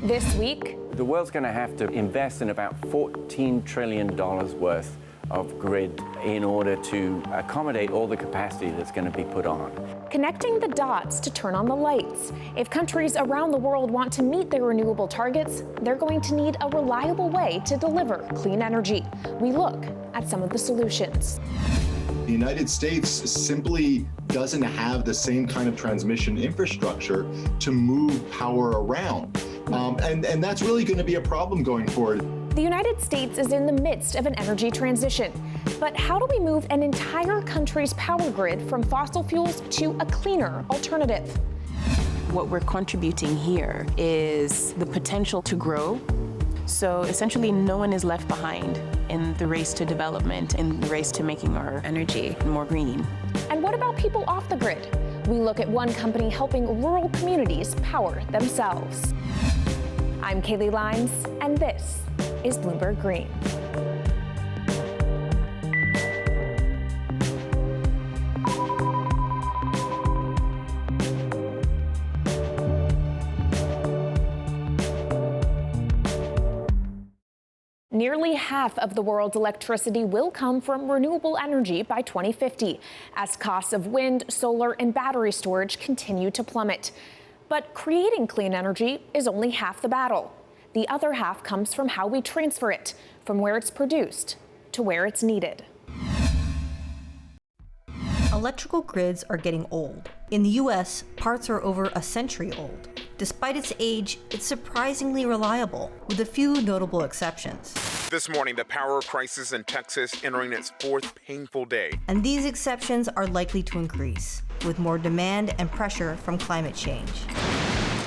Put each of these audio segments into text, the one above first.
This week, the world's going to have to invest in about $14 trillion worth of grid in order to accommodate all the capacity that's going to be put on. Connecting the dots to turn on the lights. If countries around the world want to meet their renewable targets, they're going to need a reliable way to deliver clean energy. We look at some of the solutions. The United States simply doesn't have the same kind of transmission infrastructure to move power around. And that's really going to be a problem going forward. The United States is in the midst of an energy transition. But how do we move an entire country's power grid from fossil fuels to a cleaner alternative? What we're contributing here is the potential to grow. So essentially, no one is left behind in the race to development, in the race to making our energy more green. And what about people off the grid? We look at one company helping rural communities power themselves. I'm Kaylee Lines, and this is Bloomberg Green. Nearly half of the world's electricity will come from renewable energy by 2050, as costs of wind, solar, and battery storage continue to plummet. But creating clean energy is only half the battle. The other half comes from how we transfer it, from where it's produced to where it's needed. Electrical grids are getting old. In the U.S., parts are over a century old. Despite its age, it's surprisingly reliable, with a few notable exceptions. This morning, the power crisis in Texas entering its fourth painful day. And these exceptions are likely to increase, with more demand and pressure from climate change.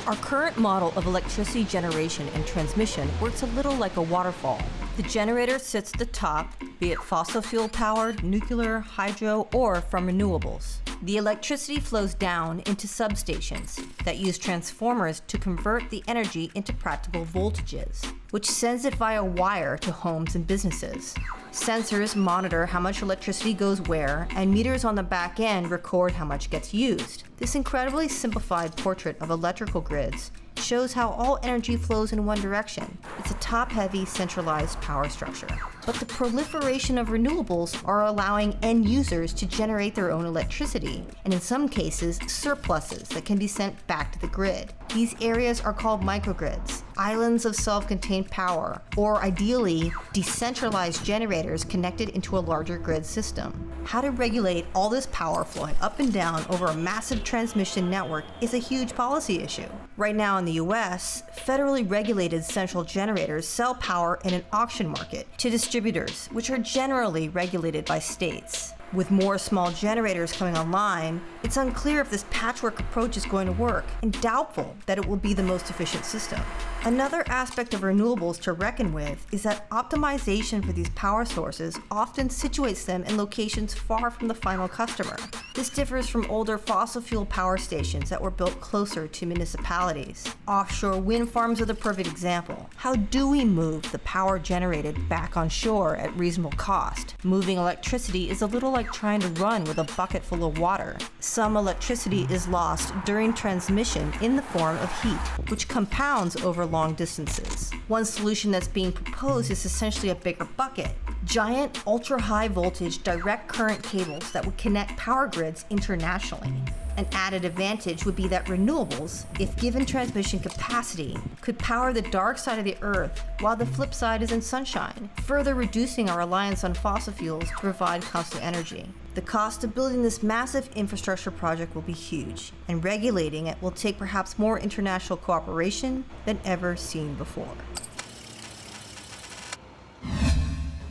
Our current model of electricity generation and transmission works a little like a waterfall. The generator sits at the top, be it fossil fuel powered, nuclear, hydro, or from renewables. The electricity flows down into substations that use transformers to convert the energy into practical voltages, which sends it via wire to homes and businesses. Sensors monitor how much electricity goes where, and meters on the back end record how much gets used. This incredibly simplified portrait of electrical grids shows how all energy flows in one direction. It's a top-heavy, centralized power structure. But the proliferation of renewables are allowing end users to generate their own electricity, and in some cases, surpluses that can be sent back to the grid. These areas are called microgrids, islands of self-contained power, or ideally, decentralized generators connected into a larger grid system. How to regulate all this power flowing up and down over a massive transmission network is a huge policy issue. Right now in the US, federally regulated central generators sell power in an auction market to distributors, which are generally regulated by states. With more small generators coming online, it's unclear if this patchwork approach is going to work, and doubtful that it will be the most efficient system. Another aspect of renewables to reckon with is that optimization for these power sources often situates them in locations far from the final customer. This differs from older fossil fuel power stations that were built closer to municipalities. Offshore wind farms are the perfect example. How do we move the power generated back on shore at reasonable cost? Moving electricity is a little like trying to run with a bucket full of water. Some electricity is lost during transmission in the form of heat, which compounds over long distances. One solution that's being proposed is essentially a bigger bucket. Giant, ultra-high voltage direct current cables that would connect power grids internationally. An added advantage would be that renewables, if given transmission capacity, could power the dark side of the Earth while the flip side is in sunshine, further reducing our reliance on fossil fuels to provide constant energy. The cost of building this massive infrastructure project will be huge, and regulating it will take perhaps more international cooperation than ever seen before.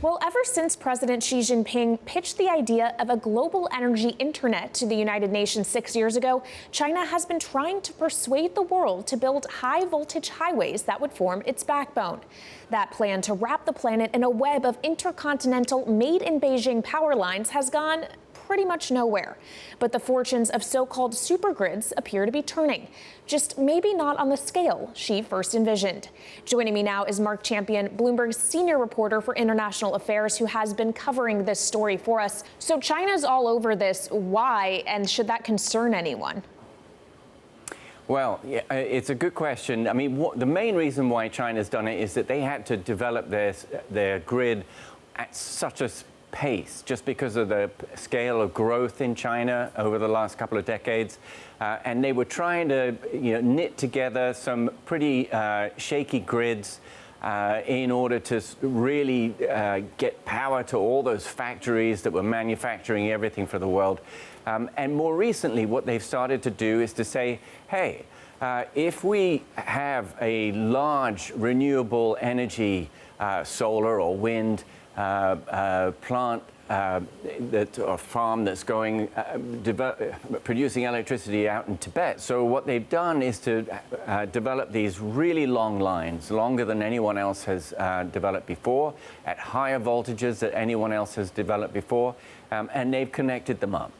Well, ever since President Xi Jinping pitched the idea of a global energy internet to the United Nations 6 years ago, China has been trying to persuade the world to build high-voltage highways that would form its backbone. That plan to wrap the planet in a web of intercontinental made-in-Beijing power lines has gone pretty much nowhere. But the fortunes of so-called supergrids appear to be turning, just maybe not on the scale Xi first envisioned. Joining me now is Mark Champion, Bloomberg's senior reporter for international affairs, who has been covering this story for us. So China's all over this. Why, and should that concern anyone? Well, yeah, it's a good question. I mean, the main reason why China's done it is that they had to develop their grid at such a pace, just because of the scale of growth in China over the last couple of decades. And they were trying to knit together some pretty shaky grids in order to really get power to all those factories that were manufacturing everything for the world. And more recently, what they've started to do is to say, hey, if we have a large renewable energy, solar or wind plant or farm that's going producing electricity out in Tibet. So what they've done is to develop these really long lines, longer than anyone else has developed before, at higher voltages than anyone else has developed before, and they've connected them up.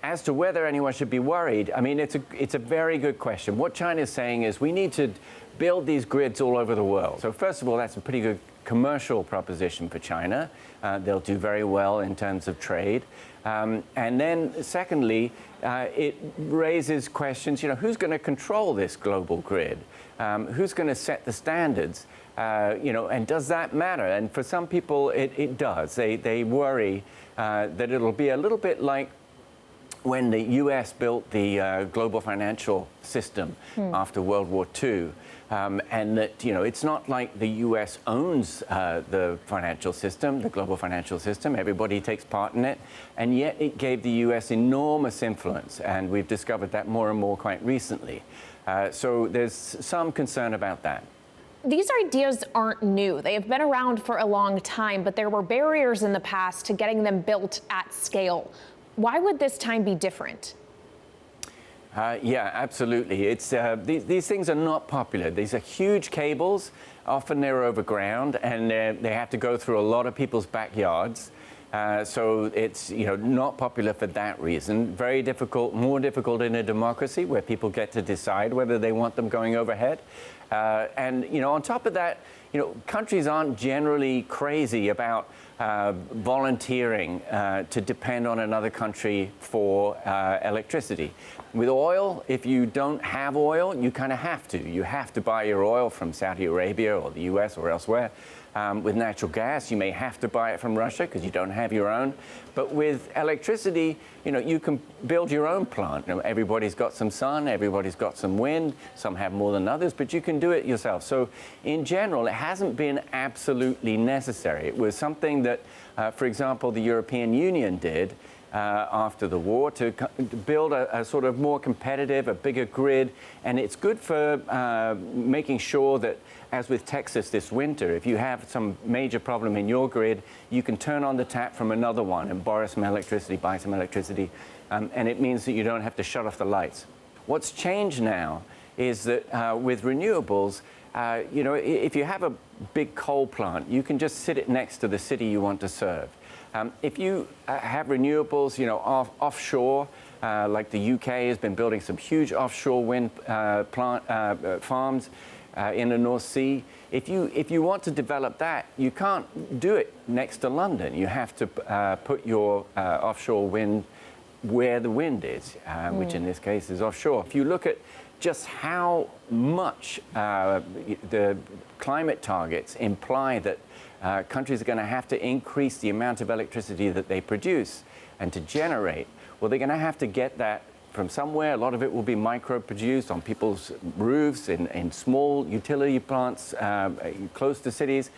As to whether anyone should be worried, I mean, it's a very good question. What China is saying is we need to build these grids all over the world. So first of all, that's a pretty good commercial proposition for China. They'll do very well in terms of trade. And then secondly, it raises questions, who's going to control this global grid? Who's going to set the standards? And does that matter? And for some people, it does. They worry that it'll be a little bit like when the U.S. built the global financial system after World War II, and that, it's not like the U.S. owns the financial system, the global financial system. Everybody takes part in it, and yet it gave the U.S. enormous influence, and we've discovered that more and more quite recently. So there's some concern about that. These ideas aren't new. They have been around for a long time, but there were barriers in the past to getting them built at scale. Why would this time be different? Yeah, absolutely. It's these things are not popular. These are huge cables. Often they're overground, and they have to go through a lot of people's backyards. So it's not popular for that reason. Very difficult, more difficult in a democracy where people get to decide whether they want them going overhead. And on top of that, countries aren't generally crazy about volunteering to depend on another country for electricity. With oil, if you don't have oil, you kind of have to. You have to buy your oil from Saudi Arabia or the US or elsewhere. With natural gas, you may have to buy it from Russia because you don't have your own. But with electricity, you can build your own plant. Everybody's got some sun, everybody's got some wind. Some have more than others, but you can do it yourself. So in general, it hasn't been absolutely necessary. It was something that, for example, the European Union did after the war to build a sort of more competitive, a bigger grid. And it's good for making sure that, as with Texas this winter, if you have some major problem in your grid, you can turn on the tap from another one and borrow some electricity, buy some electricity, and it means that you don't have to shut off the lights. What's changed now is that with renewables, if you have a big coal plant, you can just sit it next to the city you want to serve. If you have renewables, offshore, like the UK has been building some huge offshore wind farms in the North Sea. If you want to develop that, you can't do it next to London. You have to put your offshore wind where the wind is, which in this case is offshore. If you look at just how much the climate targets imply that countries are going to have to increase the amount of electricity that they produce and to generate, well, they're going to have to get that from somewhere. A lot of it will be micro-produced on people's roofs, in small utility plants close to cities.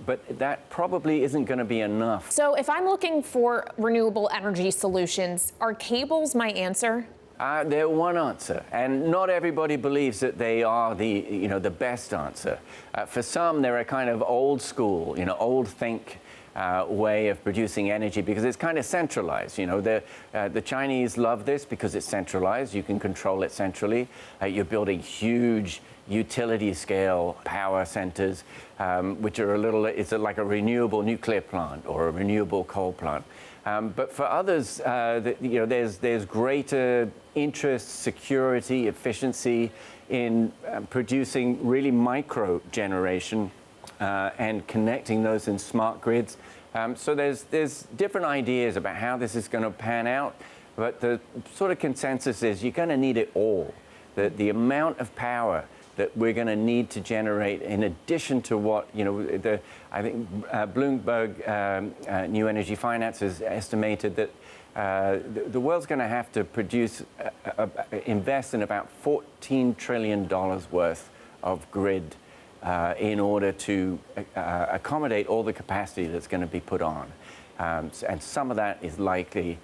But that probably isn't going to be enough. So if I'm looking for renewable energy solutions, are cables my answer? They're one answer, and not everybody believes that they are the best answer. For some, they're a kind of old school, old think way of producing energy because it's kind of centralized. The Chinese love this because it's centralized. You can control it centrally. You're building huge utility scale power centers, which are it's like a renewable nuclear plant or a renewable coal plant. But for others, there's greater interest, security, efficiency in producing really micro generation and connecting those in smart grids. So there's different ideas about how this is going to pan out, but the sort of consensus is you're going to need it all. the amount of power that we're going to need to generate, in addition to what, I think Bloomberg New Energy Finance has estimated that the world's going to have to invest in about $14 trillion worth of grid in order to accommodate all the capacity that's going to be put on. And some of that is likely,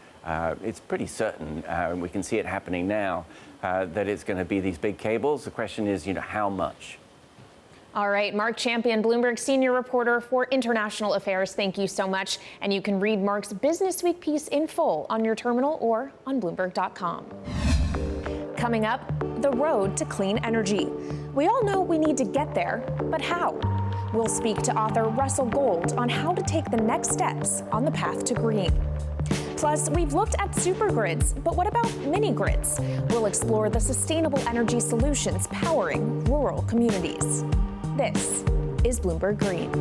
it's pretty certain, we can see it happening now, that it's going to be these big cables. The question is, how much? All right, Mark Champion, Bloomberg senior reporter for international affairs. Thank you so much. And you can read Mark's Business Week piece in full on your terminal or on Bloomberg.com. Coming up, the road to clean energy. We all know we need to get there, but how? We'll speak to author Russell Gold on how to take the next steps on the path to green. Plus, we've looked at supergrids, but what about mini-grids? We'll explore the sustainable energy solutions powering rural communities. This is Bloomberg Green.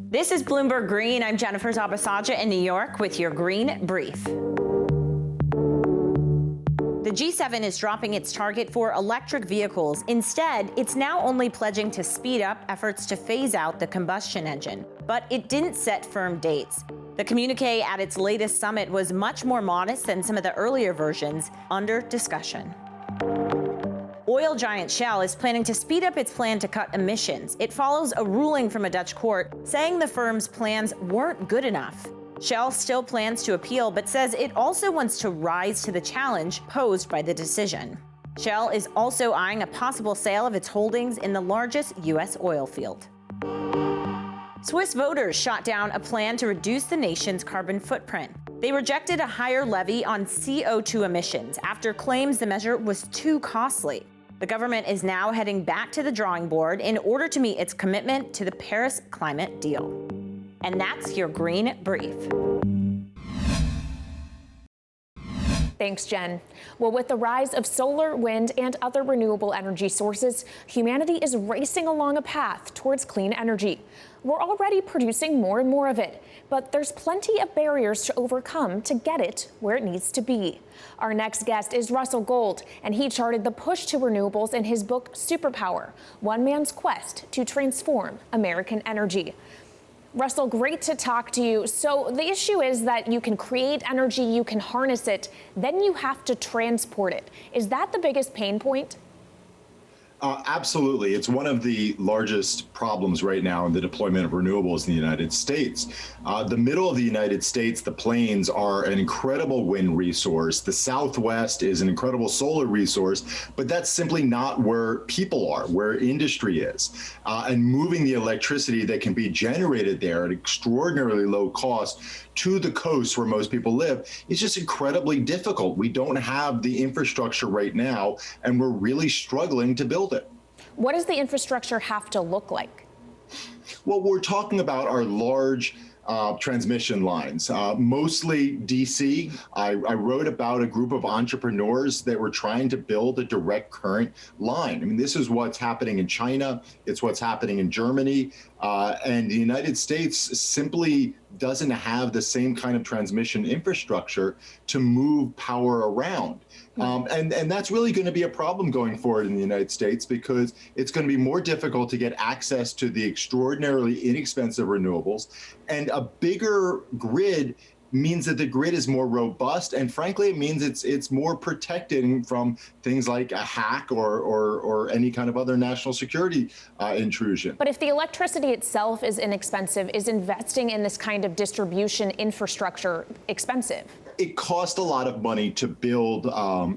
This is Bloomberg Green. I'm Jennifer Zabasaja in New York with your Green Brief. The G7 is dropping its target for electric vehicles. Instead, it's now only pledging to speed up efforts to phase out the combustion engine. But it didn't set firm dates. The communique at its latest summit was much more modest than some of the earlier versions under discussion. Oil giant Shell is planning to speed up its plan to cut emissions. It follows a ruling from a Dutch court saying the firm's plans weren't good enough. Shell still plans to appeal, but says it also wants to rise to the challenge posed by the decision. Shell is also eyeing a possible sale of its holdings in the largest U.S. oil field. Swiss voters shot down a plan to reduce the nation's carbon footprint. They rejected a higher levy on CO2 emissions after claims the measure was too costly. The government is now heading back to the drawing board in order to meet its commitment to the Paris climate deal. And that's your Green Brief. Thanks, Jen. Well, with the rise of solar, wind, and other renewable energy sources, humanity is racing along a path towards clean energy. We're already producing more and more of it, but there's plenty of barriers to overcome to get it where it needs to be. Our next guest is Russell Gold, and he charted the push to renewables in his book, Superpower, One Man's Quest to Transform American Energy. Russell, great to talk to you. So the issue is that you can create energy, you can harness it, then you have to transport it. Is that the biggest pain point? Absolutely. It's one of the largest problems right now in the deployment of renewables in the United States. The middle of the United States, the plains, are an incredible wind resource. The Southwest is an incredible solar resource, but that's simply not where people are, where industry is. And moving the electricity that can be generated there at extraordinarily low cost to the coast where most people live is just incredibly difficult. We don't have the infrastructure right now, and we're really struggling to build it. What does the infrastructure have to look like? Well, we're talking about our large transmission lines, mostly DC. I wrote about a group of entrepreneurs that were trying to build a direct current line. I mean, this is what's happening in China. It's what's happening in Germany. And the United States simply doesn't have the same kind of transmission infrastructure to move power around. And that's really going to be a problem going forward in the United States, because it's going to be more difficult to get access to the extraordinarily inexpensive renewables. And a bigger grid means that the grid is more robust, and frankly, it means it's more protected from things like a hack or any kind of other national security intrusion. But if the electricity itself is inexpensive, is investing in this kind of distribution infrastructure expensive? It costs a lot of money to build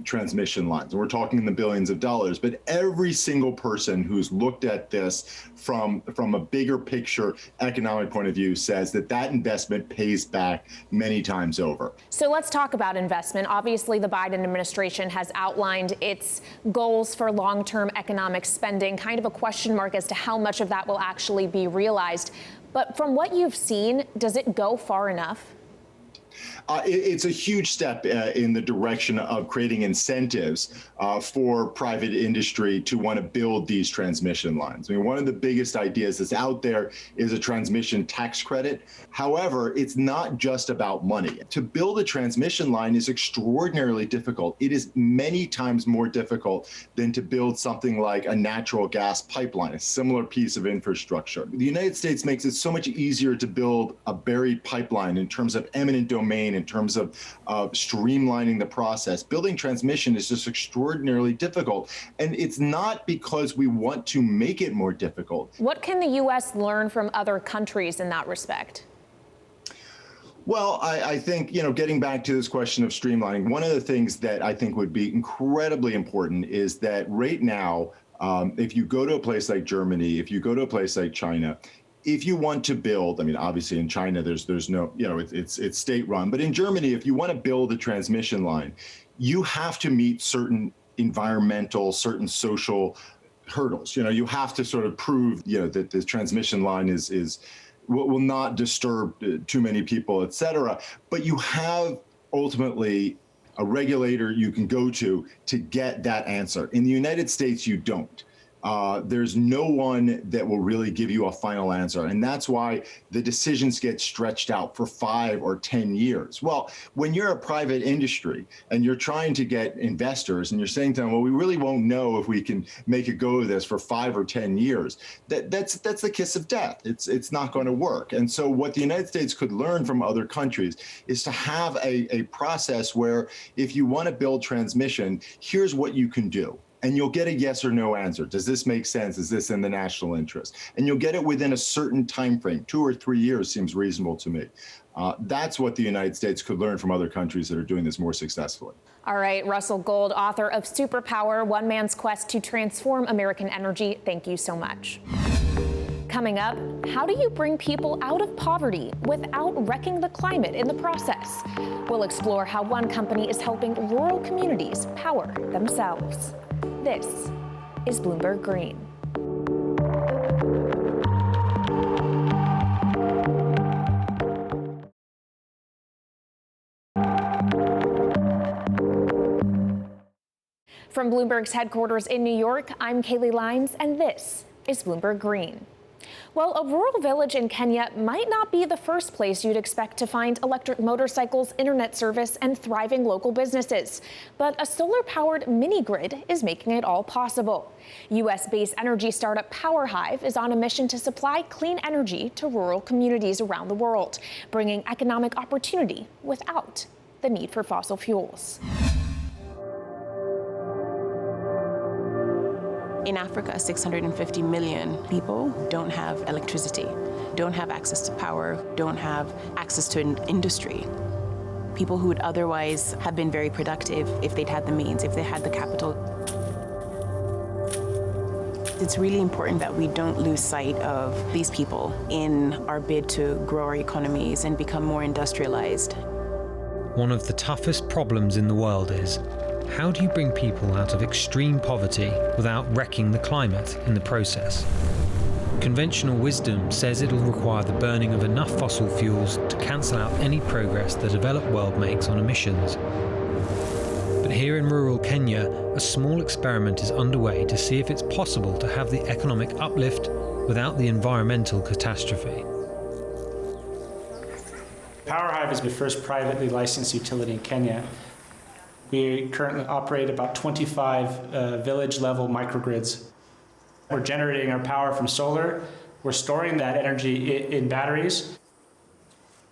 transmission lines. We're talking in the billions of dollars, but every single person who's looked at this from a bigger picture economic point of view says that that investment pays back many times over. So let's talk about investment. Obviously, the Biden administration has outlined its goals for long-term economic spending, kind of a question mark as to how much of that will actually be realized. But from what you've seen, does it go far enough? It's a huge step in the direction of creating incentives for private industry to want to build these transmission lines. I mean, one of the biggest ideas that's out there is a transmission tax credit. However, it's not just about money. To build a transmission line is extraordinarily difficult. It is many times more difficult than to build something like a natural gas pipeline, a similar piece of infrastructure. The United States makes it so much easier to build a buried pipeline in terms of eminent domain, in terms of streamlining the process. Building transmission is just extraordinarily difficult. And it's not because we want to make it more difficult. What can the U.S. learn from other countries in that respect? Well, I think, getting back to this question of streamlining, one of the things that I think would be incredibly important is that right now, if you go to a place like Germany, if you go to a place like China, if you want to build, I mean, obviously in China, there's no, it's state run, but in Germany, if you want to build a transmission line, you have to meet certain environmental, certain social hurdles. You have to sort of prove, that the transmission line will not disturb too many people, et cetera. But you have ultimately a regulator you can go to get that answer. In the United States, you don't. There's no one that will really give you a final answer. And that's why the decisions get stretched out for 5 or 10 years. Well, when you're a private industry and you're trying to get investors and you're saying to them, well, we really won't know if we can make a go of this for 5 or 10 years, that's the kiss of death. It's not going to work. And so what the United States could learn from other countries is to have a process where if you want to build transmission, here's what you can do. And you'll get a yes or no answer. Does this make sense? Is this in the national interest? And you'll get it within a certain time frame. 2 or 3 years seems reasonable to me. That's what the United States could learn from other countries that are doing this more successfully. All right, Russell Gold, author of Superpower, One Man's Quest to Transform American Energy. Thank you so much. Coming up, how do you bring people out of poverty without wrecking the climate in the process? We'll explore how one company is helping rural communities power themselves. This is Bloomberg Green. From Bloomberg's headquarters in New York, I'm Kaylee Lines, and this is Bloomberg Green. Well, a rural village in Kenya might not be the first place you'd expect to find electric motorcycles, internet service, and thriving local businesses. But a solar-powered mini-grid is making it all possible. U.S.-based energy startup PowerHive is on a mission to supply clean energy to rural communities around the world, bringing economic opportunity without the need for fossil fuels. In Africa, 650 million people don't have electricity, don't have access to power, don't have access to an industry. People who would otherwise have been very productive if they'd had the means, if they had the capital. It's really important that we don't lose sight of these people in our bid to grow our economies and become more industrialized. One of the toughest problems in the world is, how do you bring people out of extreme poverty without wrecking the climate in the process? Conventional wisdom says it'll require the burning of enough fossil fuels to cancel out any progress the developed world makes on emissions. But here in rural Kenya, a small experiment is underway to see if it's possible to have the economic uplift without the environmental catastrophe. PowerHive is the first privately licensed utility in Kenya. We currently operate about 25 village-level microgrids. We're generating our power from solar. We're storing that energy in batteries.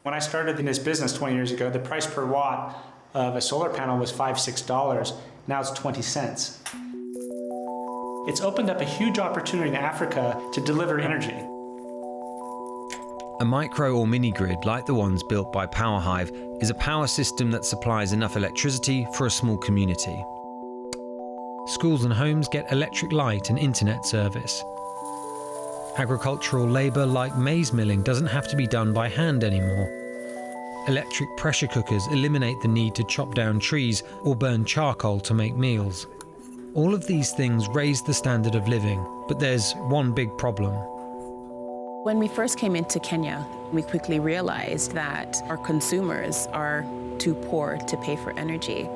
When I started in this business 20 years ago, the price per watt of a solar panel was $5, $6. Now it's 20 cents. It's opened up a huge opportunity in Africa to deliver energy. A micro or mini-grid like the ones built by PowerHive is a power system that supplies enough electricity for a small community. Schools and homes get electric light and internet service. Agricultural labour like maize milling doesn't have to be done by hand anymore. Electric pressure cookers eliminate the need to chop down trees or burn charcoal to make meals. All of these things raise the standard of living, but there's one big problem. When we first came into Kenya, we quickly realized that our consumers are too poor to pay for energy.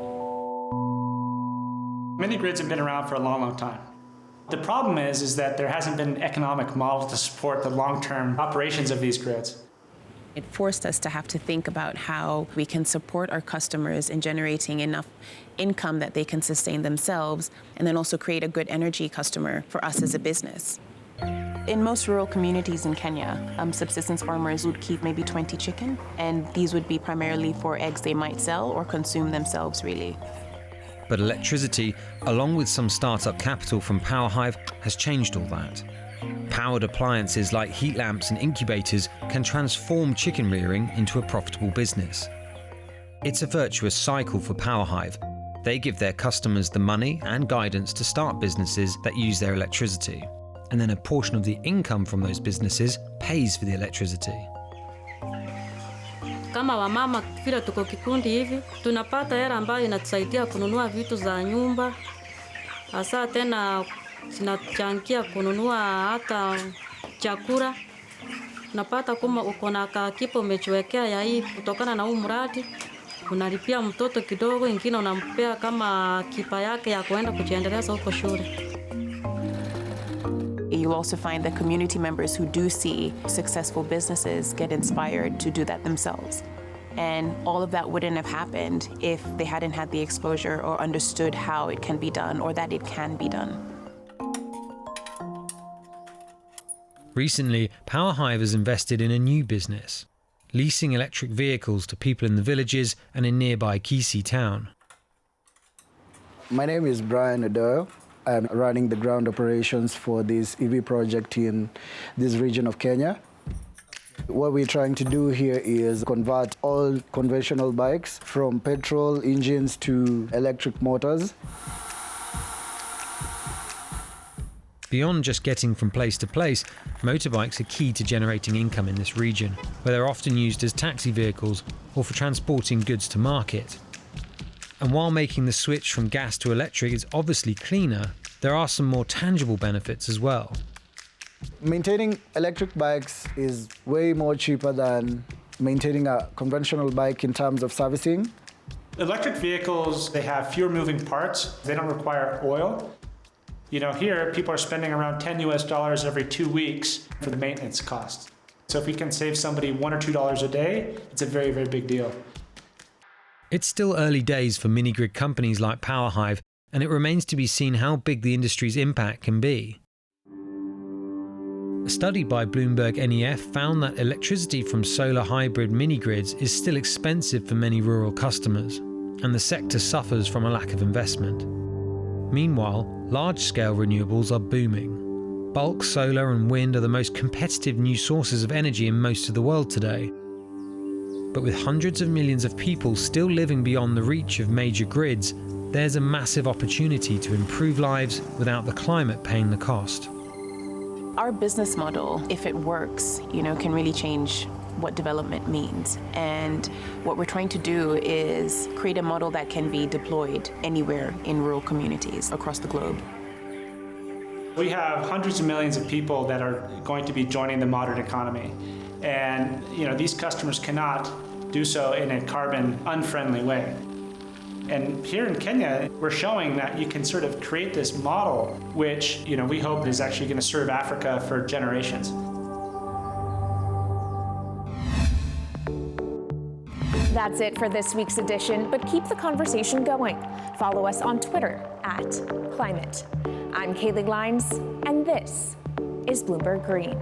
Mini grids have been around for a long, long time. The problem is that there hasn't been an economic model to support the long-term operations of these grids. It forced us to have to think about how we can support our customers in generating enough income that they can sustain themselves, and then also create a good energy customer for us as a business. In most rural communities in Kenya, subsistence farmers would keep maybe 20 chicken, and these would be primarily for eggs they might sell or consume themselves, really. But electricity, along with some startup capital from PowerHive, has changed all that. Powered appliances like heat lamps and incubators can transform chicken rearing into a profitable business. It's a virtuous cycle for PowerHive. They give their customers the money and guidance to start businesses that use their electricity. And then a portion of the income from those businesses pays for the electricity. Kama wamama vile tuko kikundi hivi, tunapata hela ambayo inatusaidia kununua vitu za nyumba. Hasa tena zinachangia kununua hata chakula. Unapata kama uko na kakipo umejiwekea ya hii kutokana na huu mradi, unalipia mtoto kidogo, ingine unampea kama kipa yake ya kuenda kujiendeleza huko shule. You'll also find that community members who do see successful businesses get inspired to do that themselves. And all of that wouldn't have happened if they hadn't had the exposure or understood how it can be done or that it can be done. Recently, PowerHive has invested in a new business, leasing electric vehicles to people in the villages and in nearby Kisii town. My name is Brian Adoyo. I'm running the ground operations for this EV project in this region of Kenya. What we're trying to do here is convert all conventional bikes from petrol engines to electric motors. Beyond just getting from place to place, motorbikes are key to generating income in this region, where they're often used as taxi vehicles or for transporting goods to market. And while making the switch from gas to electric is obviously cleaner, there are some more tangible benefits as well. Maintaining electric bikes is way more cheaper than maintaining a conventional bike in terms of servicing. Electric vehicles, they have fewer moving parts. They don't require oil. You know, here, people are spending around $10 every 2 weeks for the maintenance costs. So if we can save somebody $1 or $2 a day, it's a very, very big deal. It's still early days for mini-grid companies like PowerHive, and it remains to be seen how big the industry's impact can be. A study by Bloomberg NEF found that electricity from solar hybrid mini-grids is still expensive for many rural customers, and the sector suffers from a lack of investment. Meanwhile, large-scale renewables are booming. Bulk solar and wind are the most competitive new sources of energy in most of the world today. But with hundreds of millions of people still living beyond the reach of major grids, there's a massive opportunity to improve lives without the climate paying the cost. Our business model, if it works, can really change what development means. And what we're trying to do is create a model that can be deployed anywhere in rural communities across the globe. We have hundreds of millions of people that are going to be joining the modern economy. And these customers cannot do so in a carbon unfriendly way. And here in Kenya, we're showing that you can sort of create this model, which we hope is actually going to serve Africa for generations. That's it for this week's edition, but keep the conversation going. Follow us on Twitter @Climate. I'm Kaylee Lines, and this is Bloomberg Green.